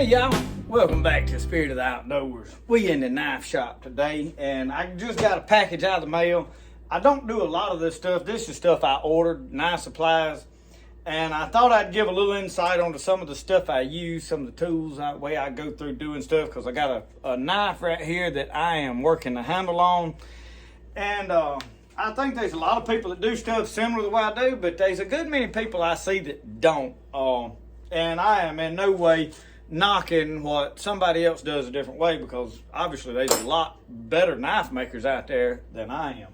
y'all, welcome back to Spirit of the Outdoors. We in the knife shop today, and I just got a package out of the mail. I don't do a lot of this stuff. This is stuff I ordered, knife supplies, and I thought I'd give a little insight onto some of the stuff I use, some of the tools, the way I go through doing stuff, because I got a knife right here that I am working the handle on, and I think there's a lot of people that do stuff similar to the way I do, but there's a good many people I see that don't, and I am in no way knocking what somebody else does a different way, because obviously there's a lot better knife makers out there than I am.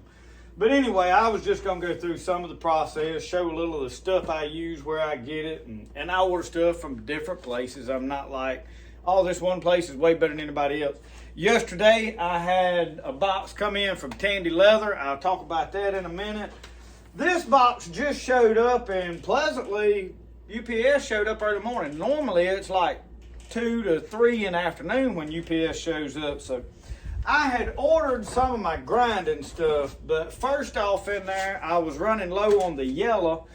But anyway, I was just going to go through some of the process, show a little of the stuff I use, where I get it, and I order stuff from different places. I'm not like, oh, this one place is way better than anybody else. Yesterday, I had a box come in from Tandy Leather. I'll talk about that in a minute. This box just showed up, and pleasantly, UPS showed up early morning. Normally, it's like 2 to 3 in the afternoon when UPS shows up. So I had ordered some of my grinding stuff, but first off in there, I was running low on the yellow.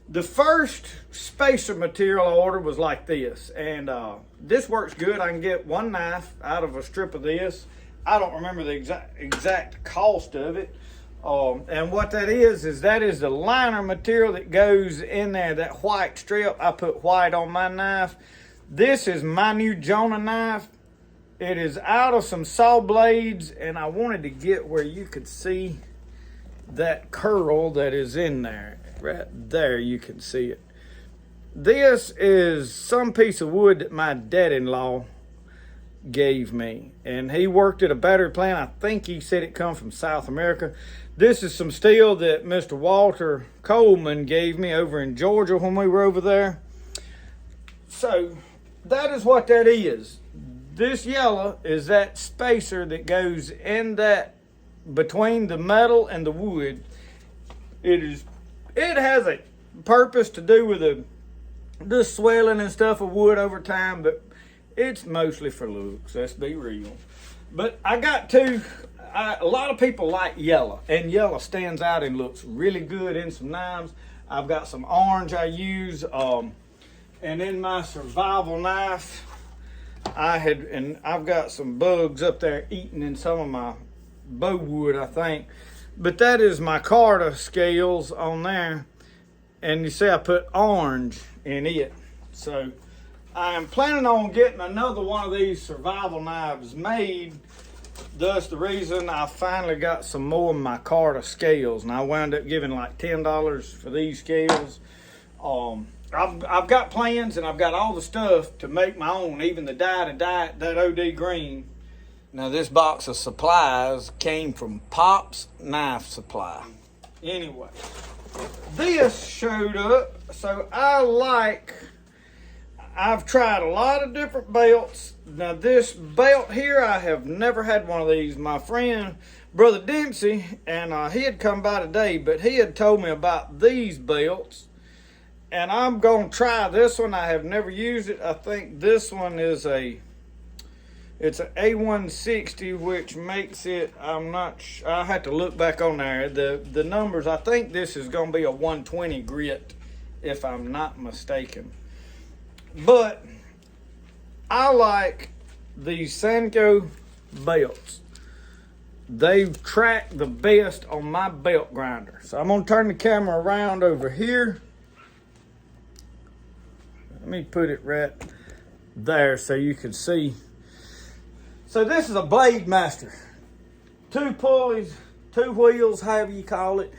The first spacer material I ordered was like this, and this works good. I can get one knife out of a strip of this. I don't remember the exact cost of it. And what that is the liner material that goes in there, that white strip. I put white on my knife. This is my new Jonah knife. It is out of some saw blades, and I wanted to get where you could see that curl that is in there. Right there, you can see it. This is some piece of wood that my dad-in-law gave me, and he worked at a battery plant. I think he said it come from South America. This is some steel that Mr. Walter Coleman gave me over in Georgia when we were over there. So that is what that is. This yellow is that spacer that goes in that between the metal and the wood. It has a purpose to do with the swelling and stuff of wood over time, but it's mostly for looks. Let's be real. But I got two. A lot of people like yellow, and yellow stands out and looks really good in some knives. I've got some orange I use, and in my survival knife, I've got some bugs up there eating in some of my bow wood, I think. But that is my Carter scales on there, and you see I put orange in it. So I am planning on getting another one of these survival knives made. Thus the reason I finally got some more of my Carter scales, and I wound up giving like $10 for these scales. I've got plans, and I've got all the stuff to make my own, even the dye to dye that OD green. Now this box of supplies came from Pop's Knife Supply. Anyway, this showed up, so I've tried a lot of different belts. Now this belt here, I have never had one of these. My friend, Brother Dempsey, and he had come by today, but he had told me about these belts. And I'm going to try this one. I have never used it. I think this one is it's an A160, which makes it, I'm not sure, I have to look back on there. The numbers, I think this is going to be a 120 grit, if I'm not mistaken. But I like these Senko belts. They track the best on my belt grinder. So I'm going to turn the camera around over here. Let me put it right there so you can see. So this is a Blade Master. 2 pulleys, 2 wheels, however you call it.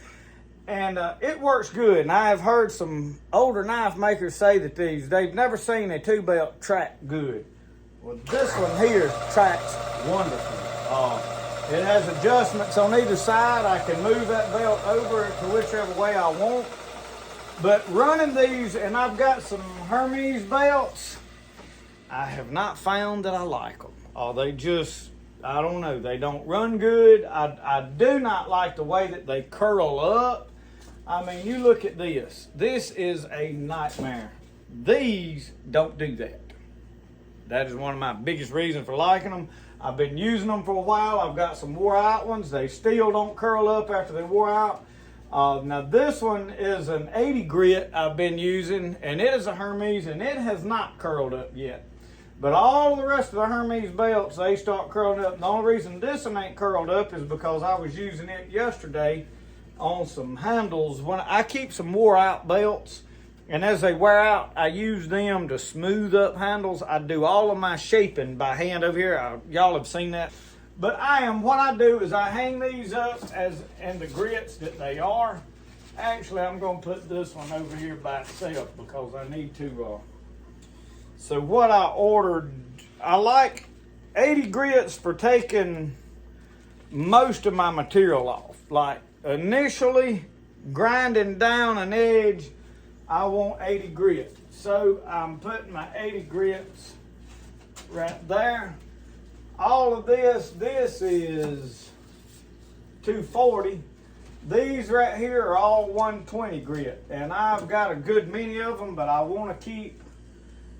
And it works good. And I have heard some older knife makers say that they've never seen a 2-belt track good. Well, this one here tracks wonderfully. It has adjustments on either side. I can move that belt over to whichever way I want. But running these, and I've got some Hermes belts, I have not found that I like them. They just, I don't know, they don't run good. I do not like the way that they curl up. I mean, you look at this. This is a nightmare. These don't do that. That is one of my biggest reasons for liking them. I've been using them for a while. I've got some wore out ones. They still don't curl up after they wore out. Now this one is an 80 grit I've been using, and it is a Hermes, and it has not curled up yet. But all the rest of the Hermes belts, they start curling up. And the only reason this one ain't curled up is because I was using it yesterday on some handles. When I keep some wore out belts, and as they wear out, I use them to smooth up handles. I do all of my shaping by hand over here. Y'all have seen that. But what I do is I hang these up as in the grits that they are. Actually, I'm gonna put this one over here by itself because I need to, so what I ordered, I like 80 grits for taking most of my material off. Like initially grinding down an edge, I want 80 grits. So I'm putting my 80 grits right there. All of this is 240. These right here are all 120 grit. And I've got a good many of them, but I want to keep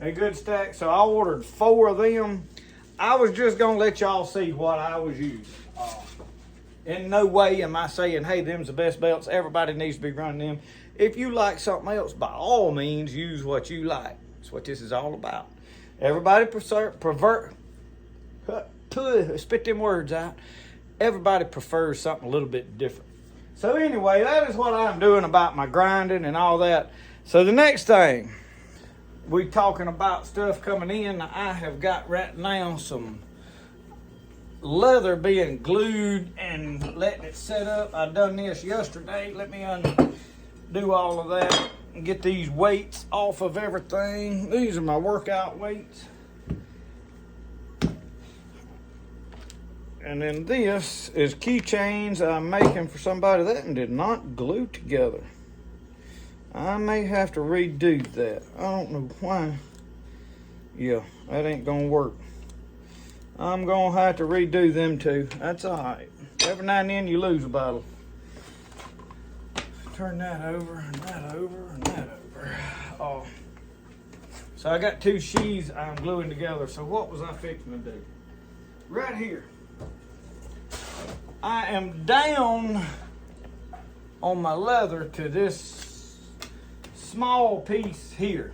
a good stack. So I ordered 4 of them. I was just going to let y'all see what I was using. In no way am I saying, hey, them's the best belts. Everybody needs to be running them. If you like something else, by all means, use what you like. That's what this is all about. Everybody spit them words out. Everybody prefers something a little bit different. So anyway, that is what I'm doing about my grinding and all that. So the next thing, we talking about stuff coming in. I have got right now some leather being glued and letting it set up. I done this yesterday. Let me undo all of that and get these weights off of everything. These are my workout weights. And then this is keychains I'm making for somebody that did not glue together. I may have to redo that. I don't know why. Yeah, that ain't gonna work. I'm gonna have to redo them too. That's all right. Every now and then you lose a battle. Turn that over and that over and that over. Oh. So I got 2 sheaths I'm gluing together. So what was I fixing to do? Right here. I am down on my leather to this small piece here.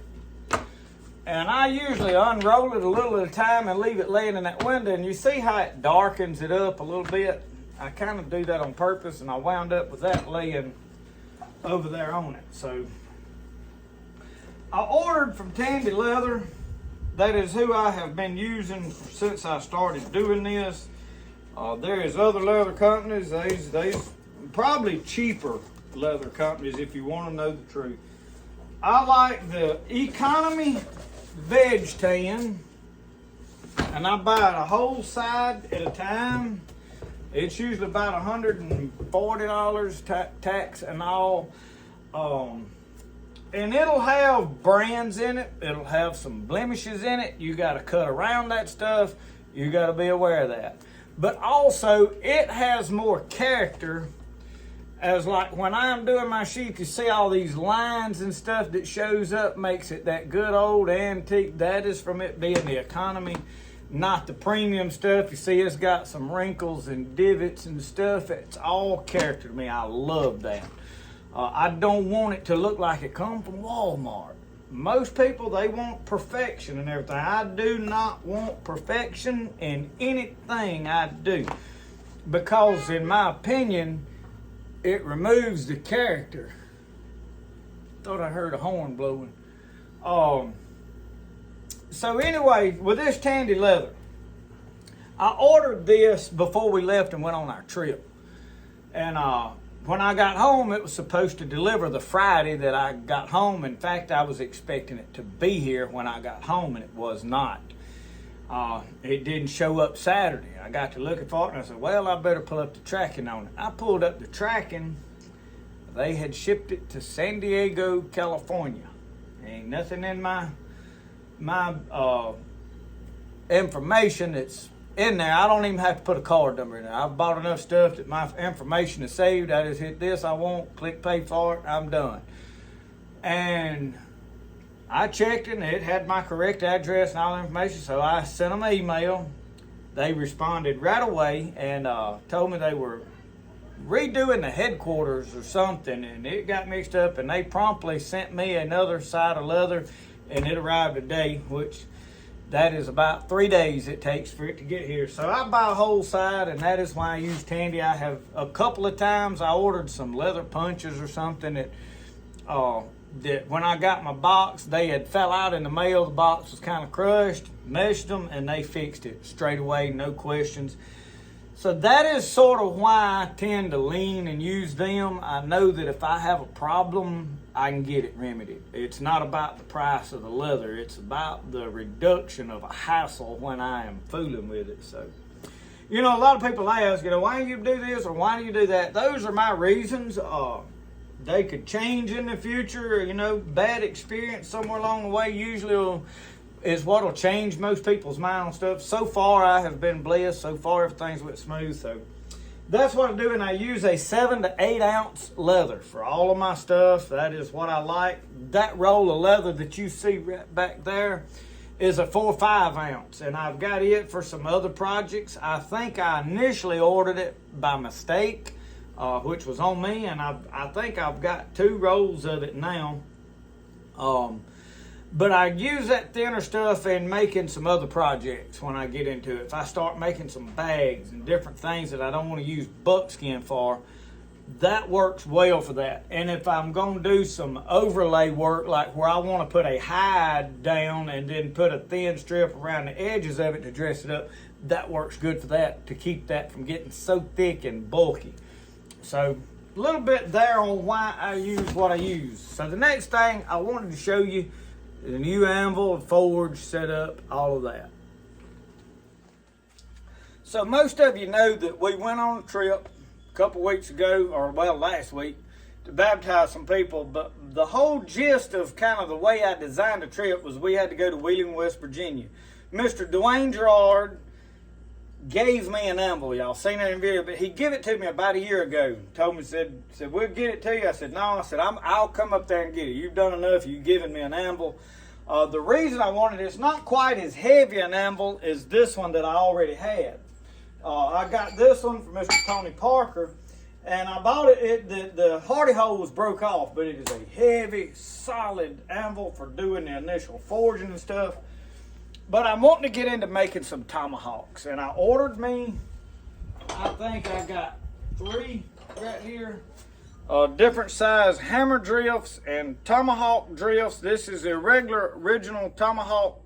And I usually unroll it a little at a time and leave it laying in that window. And you see how it darkens it up a little bit? I kind of do that on purpose, and I wound up with that laying over there on it. So I ordered from Tandy Leather. That is who I have been using since I started doing this. There is other leather companies. These probably cheaper leather companies if you want to know the truth. I like the Economy Veg Tan, and I buy it a whole side at a time. It's usually about $140 tax and all. And it'll have brands in it. It'll have some blemishes in it. You got to cut around that stuff. You got to be aware of that. But also, it has more character. As like when I'm doing my sheath, you see all these lines and stuff that shows up, makes it that good old antique. That is from it being the Economy, not the premium stuff. You see it's got some wrinkles and divots and stuff. It's all character to me. I love that. I don't want it to look like it come from Walmart. Most people, they want perfection and everything. I do not want perfection in anything I do. Because in my opinion, it removes the character. Thought I heard a horn blowing. So anyway, with this Tandy Leather, I ordered this before we left and went on our trip. And when I got home, it was supposed to deliver the Friday that I got home. In fact, I was expecting it to be here when I got home, and it was not. It didn't show up Saturday. I got to looking for it, and I said, well, I better pull up the tracking on it. I pulled up the tracking. They had shipped it to San Diego, California. Ain't nothing in my information that's in there. I don't even have to put a card number in there. I've bought enough stuff that my information is saved. I just hit this I want, click pay for it, I'm done. And I checked it and it had my correct address and all the information, so I sent them an email. They responded right away and told me they were redoing the headquarters or something, and it got mixed up, and they promptly sent me another side of leather, and it arrived today, which that is about 3 days it takes for it to get here. So I buy a whole side, and that is why I use Tandy. I have a couple of times I ordered some leather punches or something that when I got my box, they had fell out in the mail. The box was kind of crushed, meshed them, and they fixed it straight away, no questions. So that is sort of why I tend to lean and use them. I know that if I have a problem, I can get it remedied. It's not about the price of the leather. It's about the reduction of a hassle when I am fooling with it. So, you know, a lot of people ask, why do you do this or why do you do that? Those are my reasons. They could change in the future. Bad experience somewhere along the way usually is what will change most people's mind on stuff. So far, I have been blessed. So far, everything's went smooth. So that's what I do, and I use a 7 to 8 ounce leather for all of my stuff. That is what I like. That roll of leather that you see right back there is a 4 or 5 ounce, and I've got it for some other projects. I think I initially ordered it by mistake, which was on me, and I think I've got 2 rolls of it now. But I use that thinner stuff in making some other projects when I get into it. If I start making some bags and different things that I don't want to use buckskin for, that works well for that. And if I'm going to do some overlay work, like where I want to put a hide down and then put a thin strip around the edges of it to dress it up, that works good for that, to keep that from getting so thick and bulky. So a little bit there on why I use what I use. So the next thing I wanted to show you, the new anvil, forge, setup, all of that. So most of you know that we went on a trip a couple weeks ago, or well, last week, to baptize some people. But the whole gist of kind of the way I designed the trip was we had to go to Wheeling, West Virginia. Mr. Dwayne Gerard gave me an anvil. Y'all seen that in the video, but he gave it to me about a year ago. Told me, said we'll get it to you. I said no. I said I'll come up there and get it. You've done enough. You've given me an anvil. The reason I wanted it's not quite as heavy an anvil as this one that I already had. I got this one from Mr. Tony Parker, and I bought it. The hardy hole was broke off, but it is a heavy, solid anvil for doing the initial forging and stuff. But I'm wanting to get into making some tomahawks, and I ordered me, I think I got 3 right here, different size hammer drifts and tomahawk drifts. This is a regular original tomahawk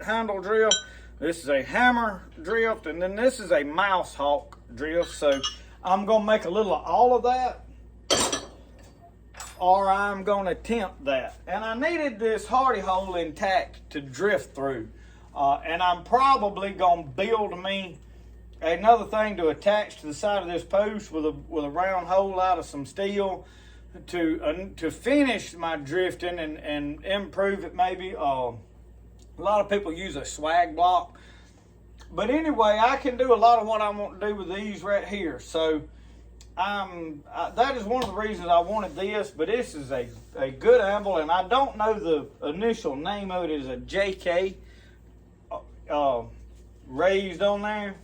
handle drift. This is a hammer drift, and then this is a mouse hawk drift. So I'm going to make a little of all of that, or I'm going to attempt that. And I needed this hardy hole intact to drift through. And I'm probably going to build me another thing to attach to the side of this post with a round hole out of some steel to finish my drifting and improve it maybe. A lot of people use a swag block. But anyway, I can do a lot of what I want to do with these right here. So that is one of the reasons I wanted this. But this is a good anvil, and I don't know the initial name of it. Is a JK. Raised on there,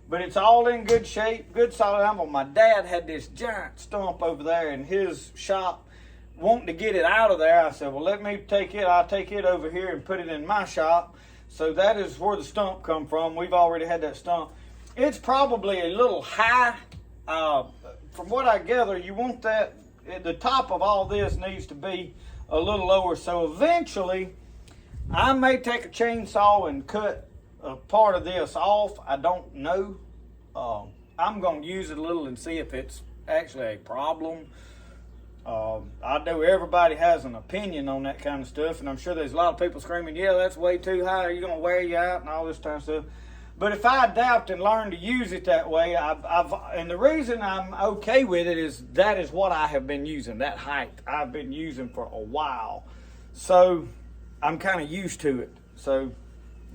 but it's all in good shape, good solid anvil. My dad had this giant stump over there in his shop, wanting to get it out of there. I said, well, let me take it. I'll take it over here and put it in my shop. So that is where the stump come from. We've already had that stump. It's probably a little high. From what I gather, you want that, the top of all this needs to be a little lower. So eventually, I may take a chainsaw and cut a part of this off. I don't know. I'm going to use it a little and see if it's actually a problem. I know everybody has an opinion on that kind of stuff, and I'm sure there's a lot of people screaming, yeah, that's way too high, you're going to wear you out and all this kind of stuff. But if I adapt and learn to use it that way, and the reason I'm okay with it is that is what I have been using, that height I've been using for a while. So I'm kind of used to it. So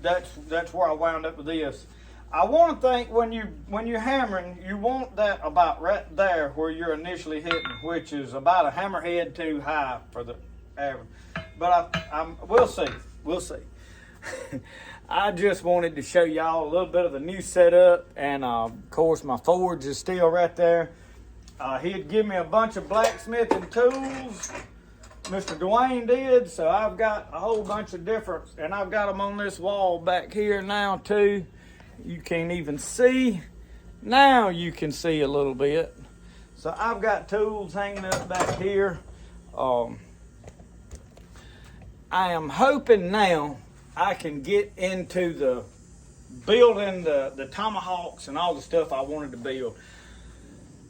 that's where I wound up with this. I want to think when you're hammering, you want that about right there where you're initially hitting, which is about a hammerhead too high for the average. But we'll see. We'll see. I just wanted to show y'all a little bit of the new setup, and of course my forge is still right there. He had given me a bunch of blacksmithing tools. Mr. Dwayne did, so I've got a whole bunch of different, and I've got them on this wall back here now too. You can't even see. Now you can see a little bit. So I've got tools hanging up back here. I am hoping now I can get into the building the tomahawks and all the stuff I wanted to build.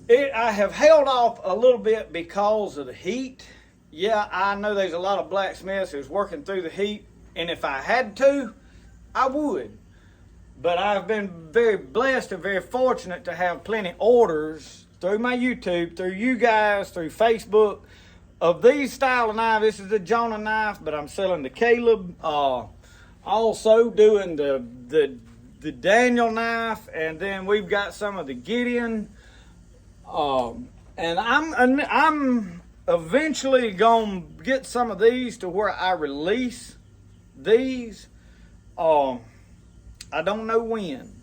I have held off a little bit because of the heat. Yeah, I know there's a lot of blacksmiths who's working through the heat, and if I had to, I would. But I've been very blessed and very fortunate to have plenty orders through my YouTube, through you guys, through Facebook, of these style of knives. This is the Jonah knife, but I'm selling the Caleb. Also doing the Daniel knife, and then we've got some of the Gideon. And I'm eventually gonna get some of these to where I release these. I don't know when.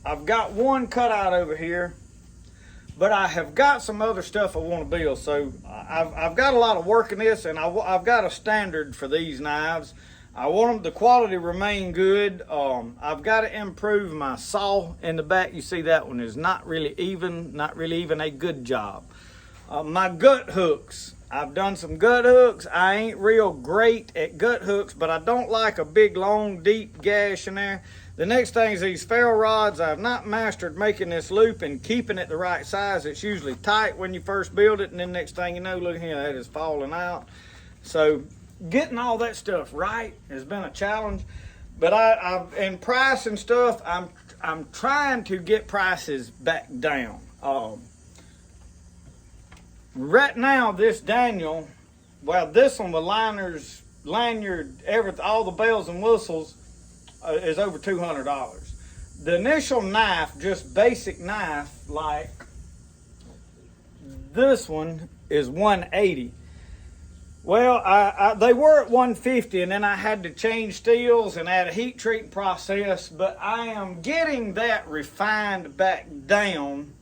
I've got one cut out over here, but I have got some other stuff I want to build. So I've got a lot of work in this, and I've got a standard for these knives. I want the quality to remain good. I've got to improve my saw in the back. You see that one is not really even a good job. My gut hooks. I've done some gut hooks. I ain't real great at gut hooks, but I don't like a big, long, deep gash in there. The next thing is these ferro rods. I've not mastered making this loop and keeping it the right size. It's usually tight when you first build it, and then next thing you know, look here, that is falling out. So getting all that stuff right has been a challenge. But I've in price and stuff, I'm trying to get prices back down. Right now, this Daniel, well, this one with liners, lanyard, everything, all the bells and whistles, is over $200. The initial knife, just basic knife, like this one, is $180. Well, they were at $150, and then I had to change steels and add a heat treating process, but I am getting that refined back down.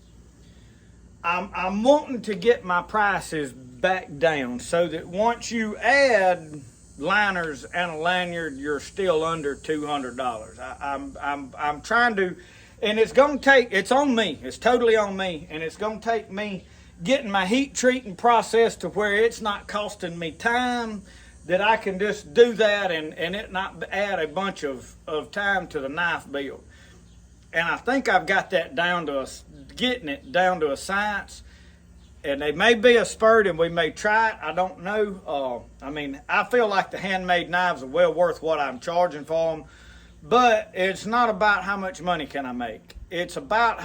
I'm wanting to get my prices back down so that once you add liners and a lanyard, you're still under $200. I'm trying to, and it's gonna take, it's on me, it's totally on me, and it's gonna take me getting my heat treating process to where it's not costing me time, that I can just do that and it not add a bunch of time to the knife build. And I think I've got that down to getting it down to a science. And they may be a spurt and we may try it. I don't know. I mean, I feel like the handmade knives are well worth what I'm charging for them. But it's not about how much money can I make. It's about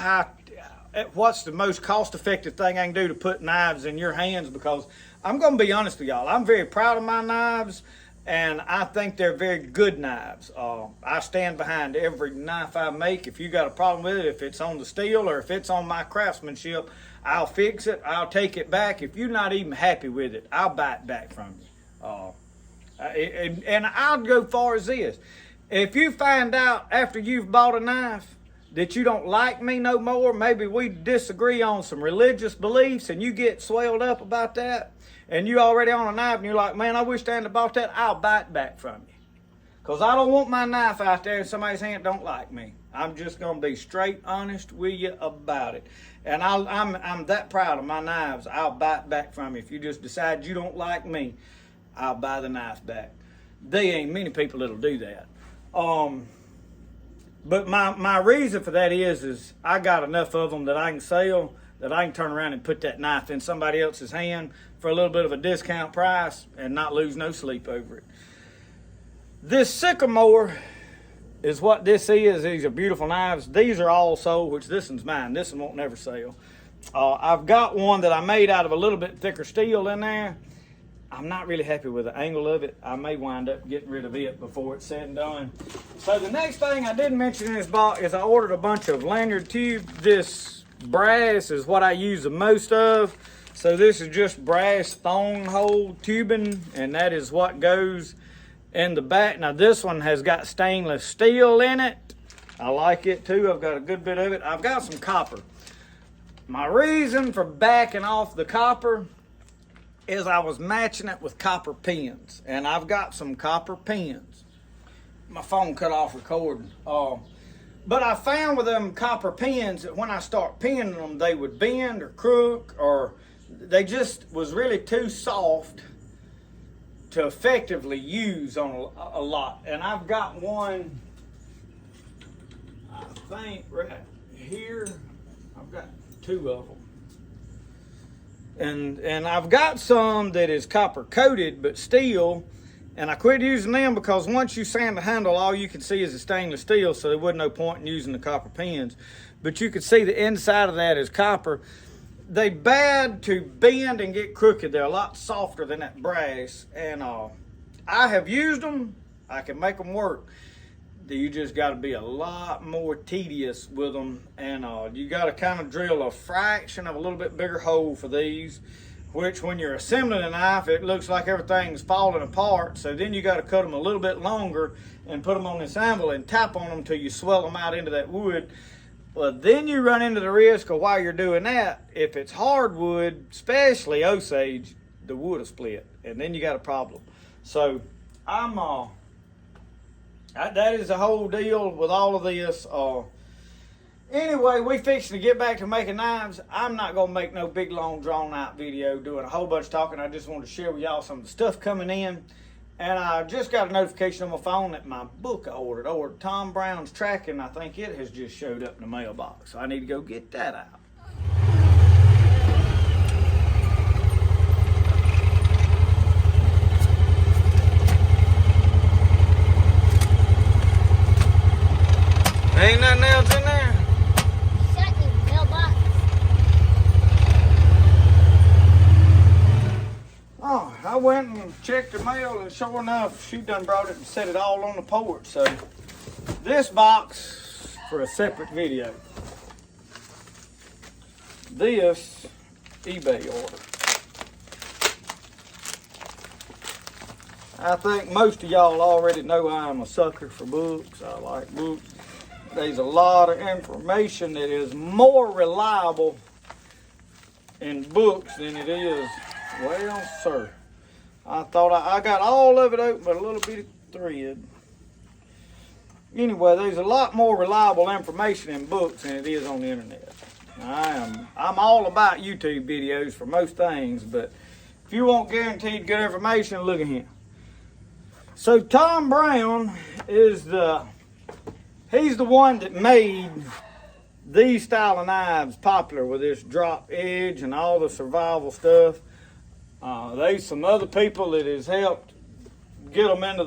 what's the most cost-effective thing I can do to put knives in your hands, because I'm going to be honest with y'all. I'm very proud of my knives, and I think they're very good knives. I stand behind every knife I make. If you got a problem with it, if it's on the steel or if it's on my craftsmanship, I'll fix it. I'll take it back. If you're not even happy with it, I'll buy it back from you. And I'll go far as this. If you find out after you've bought a knife that you don't like me no more, maybe we disagree on some religious beliefs and you get swelled up about that, and you already on a knife and you're like, man, I wish I hadn't bought that, I'll buy it back from you. Because I don't want my knife out there in somebody's hand that don't like me. I'm just going to be straight honest with you about it. And I'm that proud of my knives, I'll buy it back from you. If you just decide you don't like me, I'll buy the knife back. There ain't many people that'll do that. But my reason for that is I got enough of them that I can sell, that I can turn around and put that knife in somebody else's hand for a little bit of a discount price and not lose no sleep over it. This sycamore is what this is. These are beautiful knives. These are all sold, which this one's mine. This one won't never sell. I've got one that I made out of a little bit thicker steel in there. I'm not really happy with the angle of it. I may wind up getting rid of it before it's said and done. So the next thing I didn't mention in this box is I ordered a bunch of lanyard tubes. This brass is what I use the most of. So this is just brass thong hole tubing, and that is what goes in the back. Now this one has got stainless steel in it. I like it too. I've got a good bit of it. I've got some copper. My reason for backing off the copper is I was matching it with copper pins, and I've got some copper pins. My phone cut off recording. But I found with them copper pins that when I start pinning them, they would bend or crook, or they just was really too soft to effectively use on a lot. And I've got one, I think right here, I've got two of them. And I've got some that is copper coated but steel, and I quit using them because once you sand the handle, all you can see is the stainless steel, so there wasn't no point in using the copper pins. But you could see the inside of that is copper. They bad to bend and get crooked. They're a lot softer than that brass, and I have used them. I can make them work. You just got to be a lot more tedious with them, and you got to kind of drill a fraction of a little bit bigger hole for these, which when you're assembling a knife, it looks like everything's falling apart. So then you got to cut them a little bit longer and put them on this anvil and tap on them until you swell them out into that wood. But then you run into the risk of, while you're doing that, if it's hardwood, especially Osage, the wood will split, and then you got a problem. So that is the whole deal with all of this. Anyway, we fixing to get back to making knives. I'm not going to make no big, long, drawn-out video doing a whole bunch of talking. I just wanted to share with y'all some of the stuff coming in. And I just got a notification on my phone that my book I ordered Tom Brown's Tracking. I think it has just showed up in the mailbox. So I need to go get that out. Ain't nothing else in there? Second mailbox. Oh, I went and checked the mail, and sure enough, she done brought it and set it all on the porch. So this box for a separate video. This eBay order. I think most of y'all already know I'm a sucker for books. I like books. There's a lot of information that is more reliable in books than it is. Well, sir, I thought I got all of it open but a little bit of thread. Anyway, there's a lot more reliable information in books than it is on the internet. I'm all about YouTube videos for most things, but if you want guaranteed good information, look at him. So Tom Brown is he's the one that made these style of knives popular with this drop edge and all the survival stuff. There's some other people that has helped get them into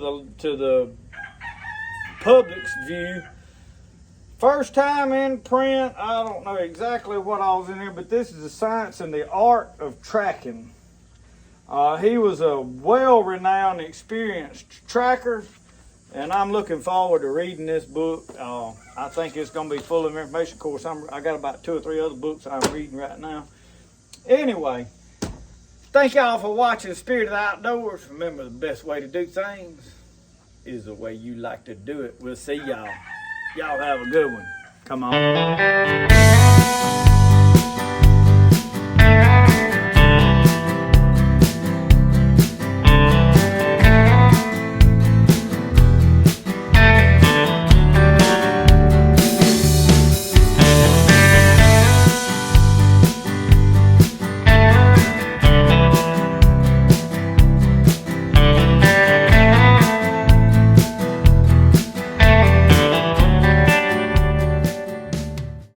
the public's view. First time in print, I don't know exactly what all's in here, but this is the science and the art of tracking. He was a well-renowned, experienced tracker, and I'm looking forward to reading this book. I think it's going to be full of information. Of course, I got about 2 or 3 other books I'm reading right now. Anyway, thank y'all for watching The Spirit of the Outdoors. Remember, the best way to do things is the way you like to do it. We'll see y'all. Y'all have a good one. Come on.